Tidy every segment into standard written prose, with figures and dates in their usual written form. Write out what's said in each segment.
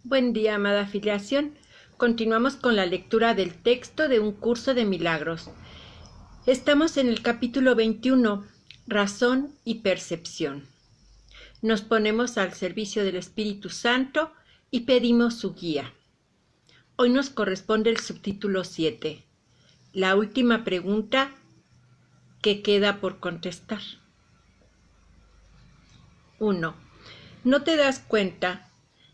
Buen día, amada afiliación. Continuamos con la lectura del texto de un curso de milagros. Estamos en el capítulo 21, Razón y Percepción. Nos ponemos al servicio del Espíritu Santo y pedimos su guía. Hoy nos corresponde el subtítulo 7, la última pregunta que queda por contestar. 1. ¿No te das cuenta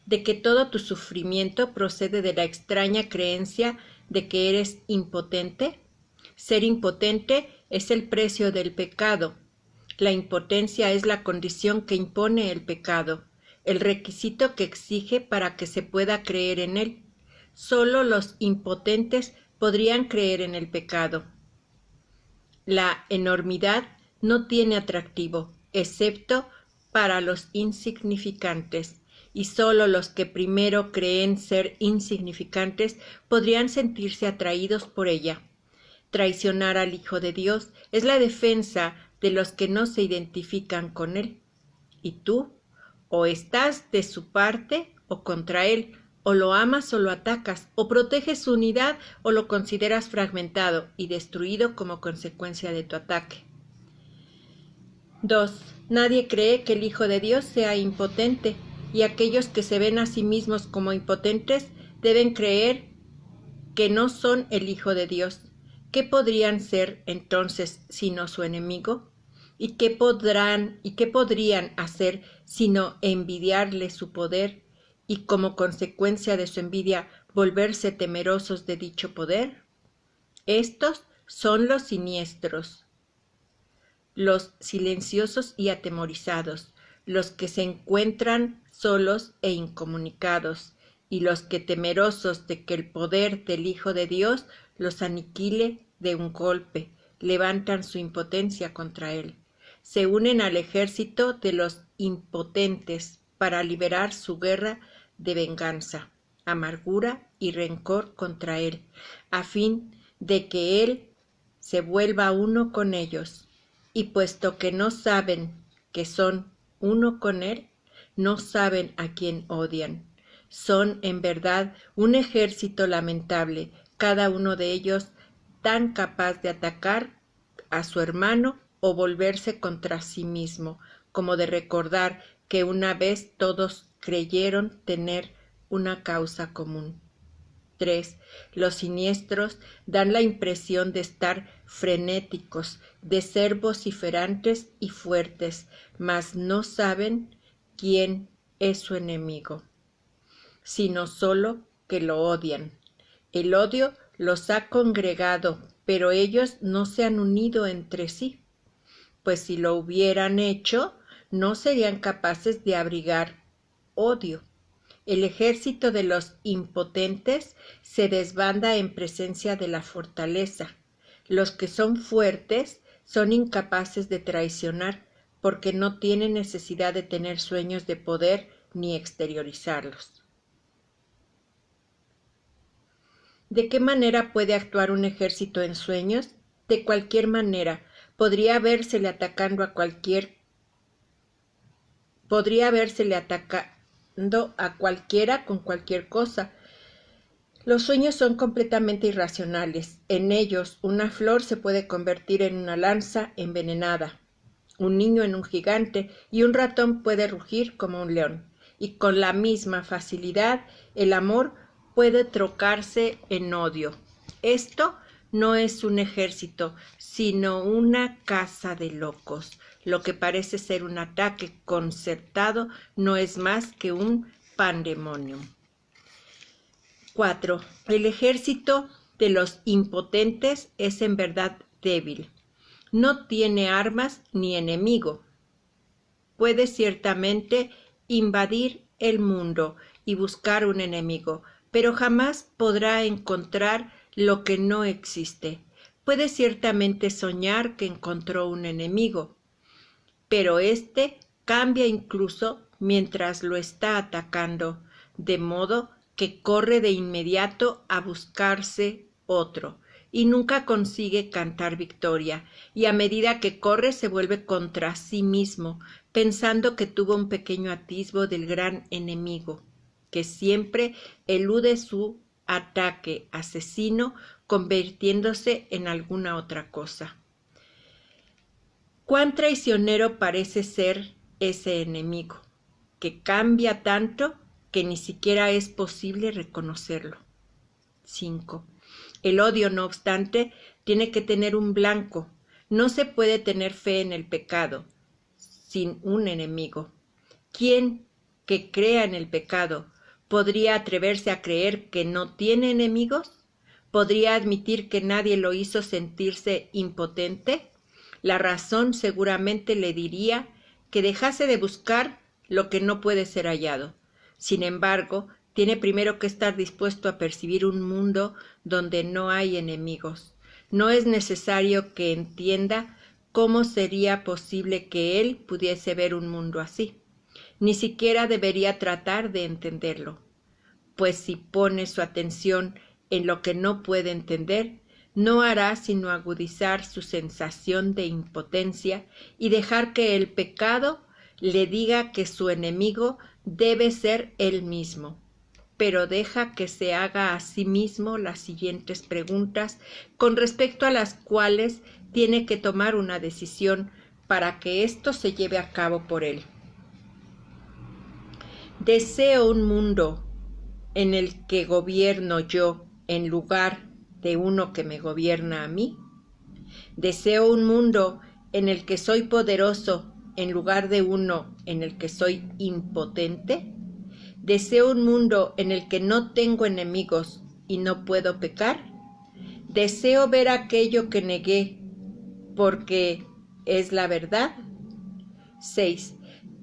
de que todo tu sufrimiento procede de la extraña creencia de que eres impotente? Ser impotente es el precio del pecado. La impotencia es la condición que impone el pecado, el requisito que exige para que se pueda creer en él. Solo los impotentes podrían creer en el pecado. La enormidad no tiene atractivo, excepto para los insignificantes, y solo los que primero creen ser insignificantes podrían sentirse atraídos por ella. Traicionar al Hijo de Dios es la defensa de los que no se identifican con Él. Y tú, o estás de su parte o contra Él, o lo amas o lo atacas, o proteges su unidad o lo consideras fragmentado y destruido como consecuencia de tu ataque. 2. Nadie cree que el Hijo de Dios sea impotente, y aquellos que se ven a sí mismos como impotentes deben creer que no son el Hijo de Dios. ¿Qué podrían ser entonces sino su enemigo? ¿Y qué podrían hacer sino envidiarle su poder y como consecuencia de su envidia volverse temerosos de dicho poder? Estos son los siniestros, los silenciosos y atemorizados, los que se encuentran solos e incomunicados, y los que temerosos de que el poder del Hijo de Dios los aniquile de un golpe, levantan su impotencia contra él. Se unen al ejército de los impotentes para liberar su guerra de venganza, amargura y rencor contra él, a fin de que él se vuelva uno con ellos. Y puesto que no saben que son uno con él, no saben a quién odian. Son en verdad un ejército lamentable, cada uno de ellos tan capaz de atacar a su hermano o volverse contra sí mismo, como de recordar que una vez todos creyeron tener una causa común. 3. Los siniestros dan la impresión de estar frenéticos, de ser vociferantes y fuertes, mas no saben quién es su enemigo, sino solo que lo odian. El odio los ha congregado, pero ellos no se han unido entre sí, pues si lo hubieran hecho, no serían capaces de abrigar odio. El ejército de los impotentes se desbanda en presencia de la fortaleza. Los que son fuertes son incapaces de traicionar porque no tienen necesidad de tener sueños de poder ni exteriorizarlos. ¿De qué manera puede actuar un ejército en sueños? De cualquier manera. Podría vérsele atacando a cualquiera con cualquier cosa. Los sueños son completamente irracionales. En ellos, una flor se puede convertir en una lanza envenenada, un niño en un gigante y un ratón puede rugir como un león. Y con la misma facilidad, el amor puede trocarse en odio. Esto no es un ejército, sino una caza de locos. Lo que parece ser un ataque concertado no es más que un pandemonium. 4. El ejército de los impotentes es en verdad débil. No tiene armas ni enemigo. Puede ciertamente invadir el mundo y buscar un enemigo, pero jamás podrá encontrar lo que no existe. Puede ciertamente soñar que encontró un enemigo, pero éste cambia incluso mientras lo está atacando, de modo que corre de inmediato a buscarse otro, y nunca consigue cantar victoria, y a medida que corre se vuelve contra sí mismo, pensando que tuvo un pequeño atisbo del gran enemigo. que siempre elude su ataque asesino convirtiéndose en alguna otra cosa. Cuán traicionero parece ser ese enemigo, que cambia tanto que ni siquiera es posible reconocerlo. 5. El odio, no obstante, tiene que tener un blanco. No se puede tener fe en el pecado sin un enemigo. ¿Quién que crea en el pecado podría atreverse a creer que no tiene enemigos? ¿Podría admitir que nadie lo hizo sentirse impotente? La razón seguramente le diría que dejase de buscar lo que no puede ser hallado. Sin embargo, tiene primero que estar dispuesto a percibir un mundo donde no hay enemigos. No es necesario que entienda cómo sería posible que él pudiese ver un mundo así. Ni siquiera debería tratar de entenderlo, pues si pone su atención en lo que no puede entender, no hará sino agudizar su sensación de impotencia y dejar que el pecado le diga que su enemigo debe ser él mismo. Pero deja que se haga a sí mismo las siguientes preguntas, con respecto a las cuales tiene que tomar una decisión para que esto se lleve a cabo por él. ¿Deseo un mundo en el que gobierno yo en lugar de uno que me gobierna a mí? ¿Deseo un mundo en el que soy poderoso en lugar de uno en el que soy impotente? ¿Deseo un mundo en el que no tengo enemigos y no puedo pecar? ¿Deseo ver aquello que negué porque es la verdad? 6.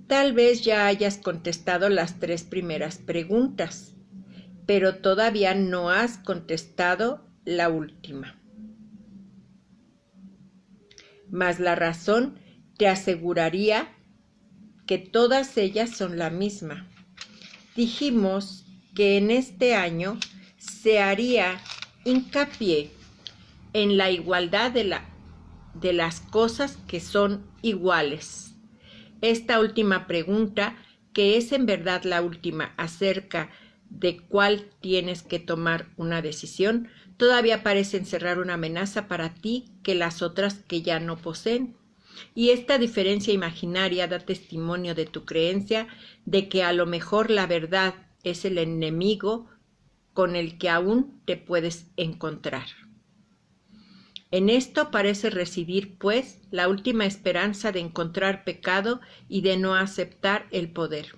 Tal vez ya hayas contestado las 3 primeras preguntas, pero todavía no has contestado la última. Mas la razón te aseguraría que todas ellas son la misma. Dijimos que en este año se haría hincapié en la igualdad de las cosas que son iguales. Esta última pregunta, que es en verdad la última acerca de cuál tienes que tomar una decisión, todavía parece encerrar una amenaza para ti que las otras que ya no poseen. Y esta diferencia imaginaria da testimonio de tu creencia de que a lo mejor la verdad es el enemigo con el que aún te puedes encontrar. En esto parece residir, pues, la última esperanza de encontrar pecado y de no aceptar el poder.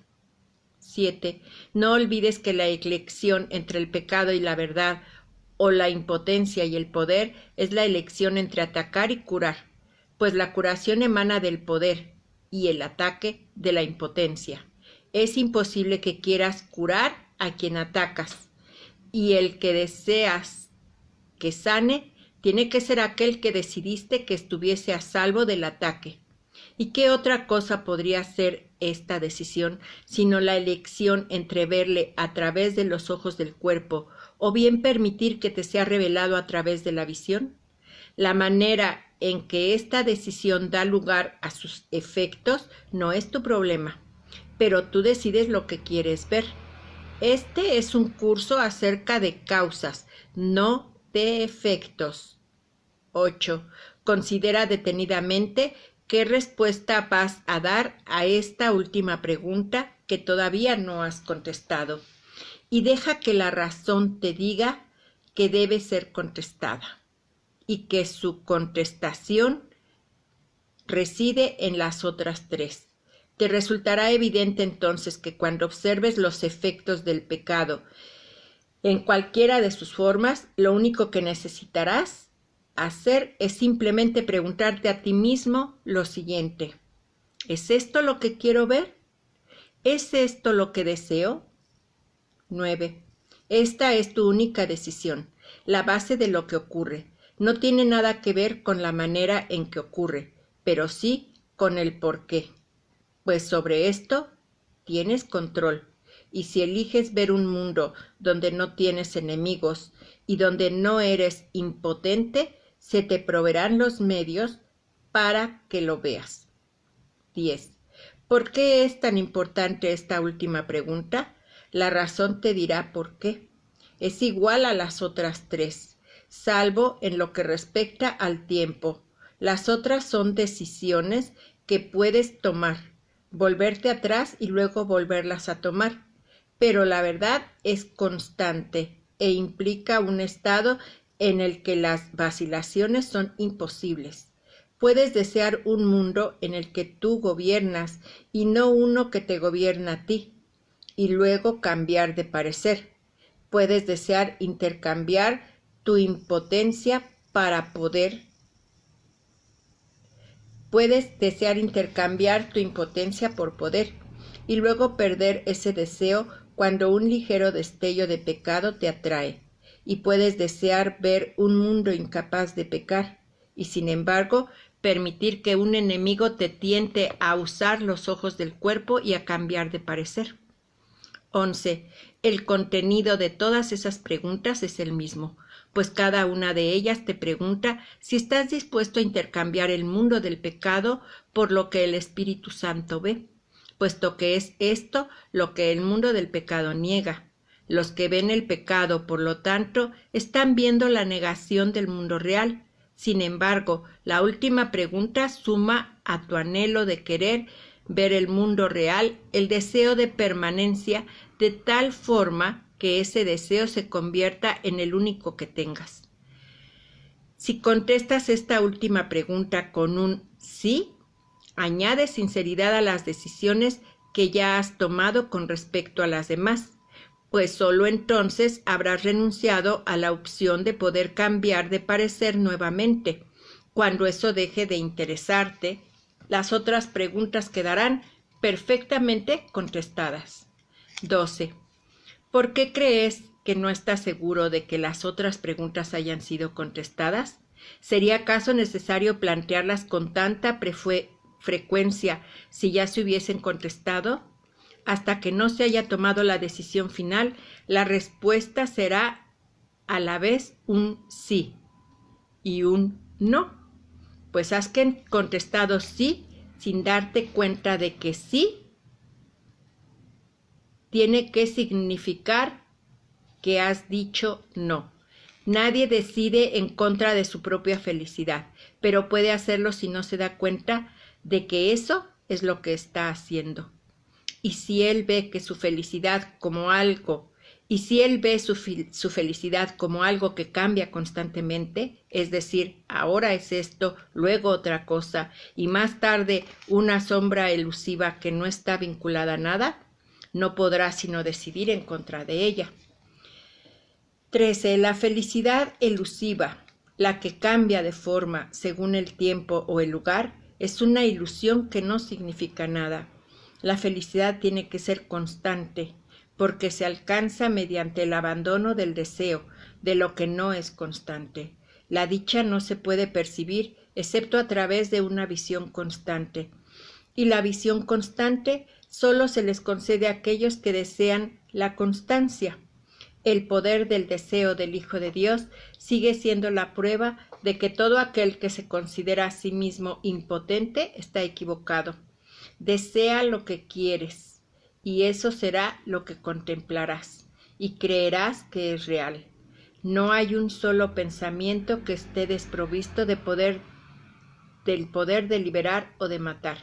7. No olvides que la elección entre el pecado y la verdad, o la impotencia y el poder, es la elección entre atacar y curar, pues la curación emana del poder y el ataque de la impotencia. Es imposible que quieras curar a quien atacas, y el que deseas que sane tiene que ser aquel que decidiste que estuviese a salvo del ataque. ¿Y qué otra cosa podría ser esta decisión sino la elección entre verle a través de los ojos del cuerpo o bien permitir que te sea revelado a través de la visión? La manera en que esta decisión da lugar a sus efectos no es tu problema, pero tú decides lo que quieres ver. Este es un curso acerca de causas, no de efectos. 8. Considera detenidamente qué respuesta vas a dar a esta última pregunta que todavía no has contestado, y deja que la razón te diga que debe ser contestada y que su contestación reside en las otras 3. Te resultará evidente entonces que cuando observes los efectos del pecado en cualquiera de sus formas, lo único que necesitarás hacer es simplemente preguntarte a ti mismo lo siguiente: ¿es esto lo que quiero ver? ¿Es esto lo que deseo? 9. Esta es tu única decisión, la base de lo que ocurre. No tiene nada que ver con la manera en que ocurre, pero sí con el por qué. Pues sobre esto tienes control. Y si eliges ver un mundo donde no tienes enemigos y donde no eres impotente, se te proveerán los medios para que lo veas. 10. ¿Por qué es tan importante esta última pregunta? La razón te dirá por qué. Es igual a las otras tres, salvo en lo que respecta al tiempo. Las otras son decisiones que puedes tomar, volverte atrás y luego volverlas a tomar. Pero la verdad es constante e implica un estado en el que las vacilaciones son imposibles. Puedes desear un mundo en el que tú gobiernas y no uno que te gobierna a ti, y luego cambiar de parecer. Puedes desear intercambiar tu impotencia por poder, y luego perder ese deseo cuando un ligero destello de pecado te atrae, y puedes desear ver un mundo incapaz de pecar, y sin embargo permitir que un enemigo te tiente a usar los ojos del cuerpo y a cambiar de parecer. 11. El contenido de todas esas preguntas es el mismo, pues cada una de ellas te pregunta si estás dispuesto a intercambiar el mundo del pecado por lo que el Espíritu Santo ve, puesto que es esto lo que el mundo del pecado niega. Los que ven el pecado, por lo tanto, están viendo la negación del mundo real. Sin embargo, la última pregunta suma a tu anhelo de querer ver el mundo real el deseo de permanencia, de tal forma que ese deseo se convierta en el único que tengas. Si contestas esta última pregunta con un sí, añade sinceridad a las decisiones que ya has tomado con respecto a las demás, pues solo entonces habrás renunciado a la opción de poder cambiar de parecer nuevamente. Cuando eso deje de interesarte, las otras preguntas quedarán perfectamente contestadas. 12. ¿Por qué crees que no estás seguro de que las otras preguntas hayan sido contestadas? ¿Sería acaso necesario plantearlas con tanta frecuencia si ya se hubiesen contestado? Hasta que no se haya tomado la decisión final, la respuesta será a la vez un sí y un no, pues has contestado sí sin darte cuenta de que sí tiene que significar que has dicho no. Nadie decide en contra de su propia felicidad, pero puede hacerlo si no se da cuenta de que eso es lo que está haciendo. Y si él ve que su felicidad como algo, su felicidad como algo que cambia constantemente, es decir, ahora es esto, luego otra cosa, y más tarde una sombra elusiva que no está vinculada a nada, no podrá sino decidir en contra de ella. 13. La felicidad elusiva, la que cambia de forma según el tiempo o el lugar, es una ilusión que no significa nada. La felicidad tiene que ser constante, porque se alcanza mediante el abandono del deseo, de lo que no es constante. La dicha no se puede percibir excepto a través de una visión constante. Y la visión constante solo se les concede a aquellos que desean la constancia. El poder del deseo del Hijo de Dios sigue siendo la prueba de que todo aquel que se considera a sí mismo impotente está equivocado. Desea lo que quieres, y eso será lo que contemplarás, y creerás que es real. No hay un solo pensamiento que esté desprovisto del poder de liberar o de matar,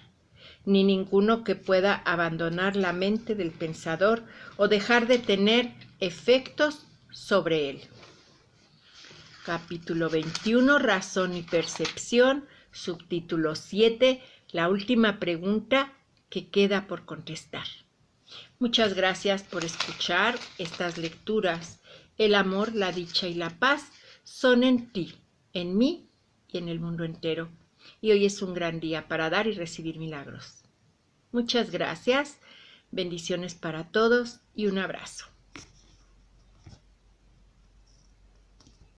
ni ninguno que pueda abandonar la mente del pensador o dejar de tener efectos sobre él. Capítulo 21, Razón y Percepción, subtítulo 7, la última pregunta que queda por contestar. Muchas gracias por escuchar estas lecturas. El amor, la dicha y la paz son en ti, en mí y en el mundo entero. Y hoy es un gran día para dar y recibir milagros. Muchas gracias, bendiciones para todos y un abrazo.